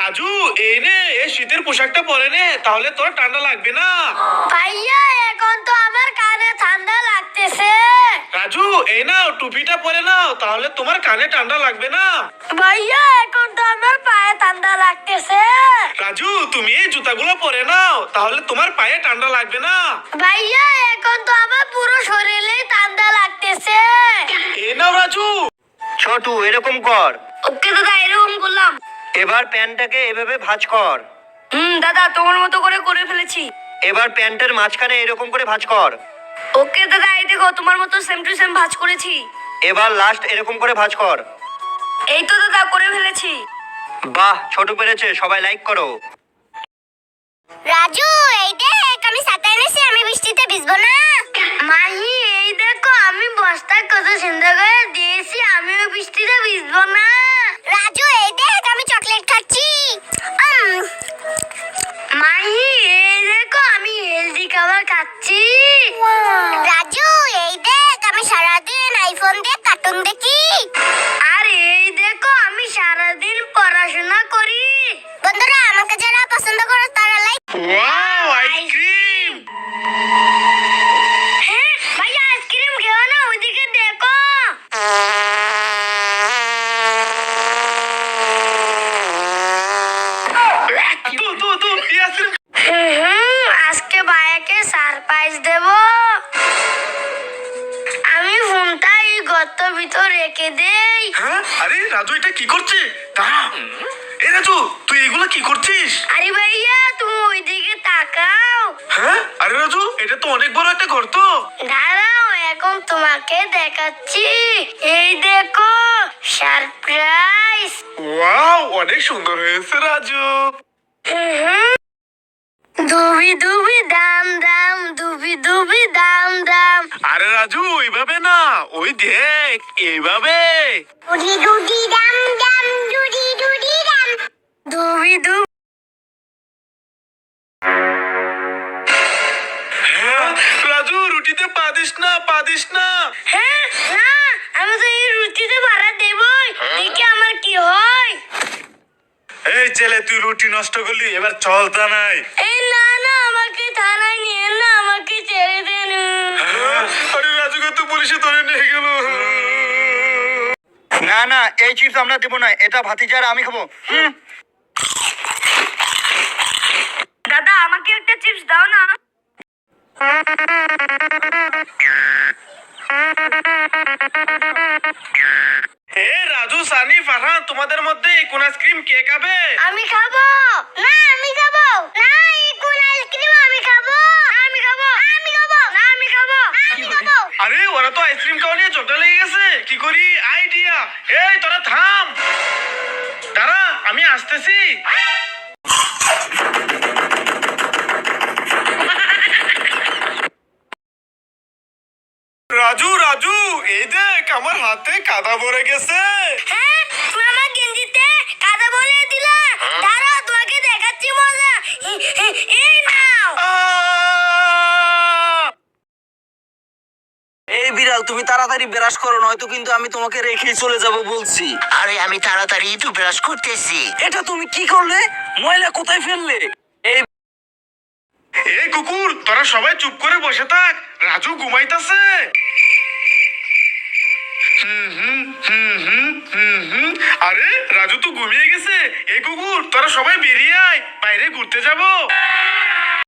রাজু, এই নে এই শীতের পোশাকটা পরে নে, তাহলে তোর ঠান্ডা লাগবে না। ভাইয়া এখন তো আমার কানে ঠান্ডা লাগতেছে। রাজু, এই নাও টুপিটা পরে নাও, তাহলে তোমার কানে ঠান্ডা লাগবে না। ভাইয়া এখন তো আমার পায়ে ঠান্ডা লাগতেছে। রাজু, তুমি এই জুতাগুলো পরে নাও, তাহলে তোমার পায়ে ঠান্ডা লাগবে না। ভাইয়া এখন তো আমার পুরো শরীরে ঠান্ডা লাগতেছে। এই নাও রাজু। ছোটু এরকম কর। ওকে দাদা, এরকম করলাম। এবার প্যান্টটাকে এভাবে ভাঁজ কর। দাদা তোমার মতো করে ফেলেছি। এবার প্যান্টের মাঝখানে এরকম করে ভাঁজ কর। ওকে দাদা, এই দেখো তোমার মতো সেম টু সেম ভাঁজ করেছি। এবার লাস্ট এরকম করে ভাঁজ কর। এই তো দাদা করে ফেলেছি। বাহ, ছোটু পেরেছে, সবাই লাইক করো। রাজু, এই দেখ আমি ছাতা এনেছি, আমি বৃষ্টিতে ভিজবো না। মাহি, এই দেখো আমি বস্তা কত সুন্দর করে দিয়েছি, আমিও বৃষ্টিতে ভিজবো না। রাজু, এই দেখ আমি চকলেট খাচ্ছি। মাহি, এই দেখো আমি হেলদি খাবার খাচ্ছি। রাজু, এই দেখ আমি সারাদিন আইফোন দিয়ে কার্টুন দেখি। আর এই দেখো আমি সারাদিন পড়াশোনা করি। বন্ধুরা, আমাকে যারা পছন্দ করে তারা লাইক। Wow, ice cream. হ্যাঁ ভাইয়া, আইসক্রিম খেও না, ওইদিকে দেখো। তু এই আইসক্রিম। আজকে ভাইয়াকে সারপ্রাইজ দেব। আমি ফোনটা এই গর্ত ভিতর রেখে দেই। হ্যাঁ, আরে রাজু এটা কি করছে? দাঁড়া। এই রাজু, তুই এগুলো কি করছিস? আরে ভাইয়া তুমি ওইদিকে তাকাও। হ্যাঁ, আরে রাজু এটা তো অনেক বড় একটা গর্ত। দাঁড়াও, এখন তোমাকে দেখাচ্ছি। এই দেখো সারপ্রাইজ। ওয়াও, অনেক সুন্দর হয়েছে রাজু। দুবি দুবি দাম দাম, দুবি দুবি দাম দাম। আরে রাজু এইভাবে না, ওই দেখ এইভাবে। দুদি দুদি দাম দাম, দুদি দুদি দাম। দুবি দুবি। হ্যাঁ, রাজু রুটিতে পা দিস না, পা দিস না। হ্যাঁ না, আমি তো এই রুটিতে ভাড়া দেবই, দেখি আমার কি হয়। এই ছেলে, তুই রুটি নষ্ট করলি, এবার চল তা নাই। এই না না, আমাকে থানায় নিয়ে না, আমাকে ছেড়ে দেন। হ্যাঁ, আরে রাজুকে তো পুলিশে ধরে নিয়ে গেল। না না, এই চিপস আমরা দেবো না, এটা ভাতিজার আমি খাবো। দাদা আমাকে একটা চিপস দাও না। হে রাজু, সানি, ফারহান, তোমাদের মধ্যে কোন আইসক্রিম কে খাবে? আমি খাবো না, আমি খাবো না, এই কোন আইসক্রিম আমি খাবো না, আমি খাবো না, আমি খাবো না, আমি খাবো আমি খাবো। আরে ওরা তো আইসক্রিম খাওয়া নিয়ে ঝগড়া লেগে গেছে, কি করি? আইডিয়া। এই তোরা থাম, দাঁড়া আমি আসতেছি। রাজু রাজু, এই দেখ আমার হাতে কাদা ভরে গেছে। হ্যাঁ, তুমি আমার গেঞ্জিতে কাদা ভরিয়ে দিলা। দাঁড়াও, তোমাকে দেখাচ্ছি মজা। এই নাও। এই বিড়াল, তুমি তাড়াতাড়ি ব্রাশ করো, নয়তো কিন্তু আমি তোমাকে রেখে চলে যাব বলছি। আরে আমি তাড়াতাড়ি তো ব্রাশ করতেছি। এটা তুমি কি করলে? ময়লা কোথায় ফেললে? এই এই কুকুর, তোরা সবাই চুপ করে বসে থাক, রাজু ঘুমাইতেছে। আরে রাজু তো ঘুমিয়ে গেছে। এই কুকুর, তোরা সবাই বেরিয়ে আয়, বাইরে ঘুরতে যাবো।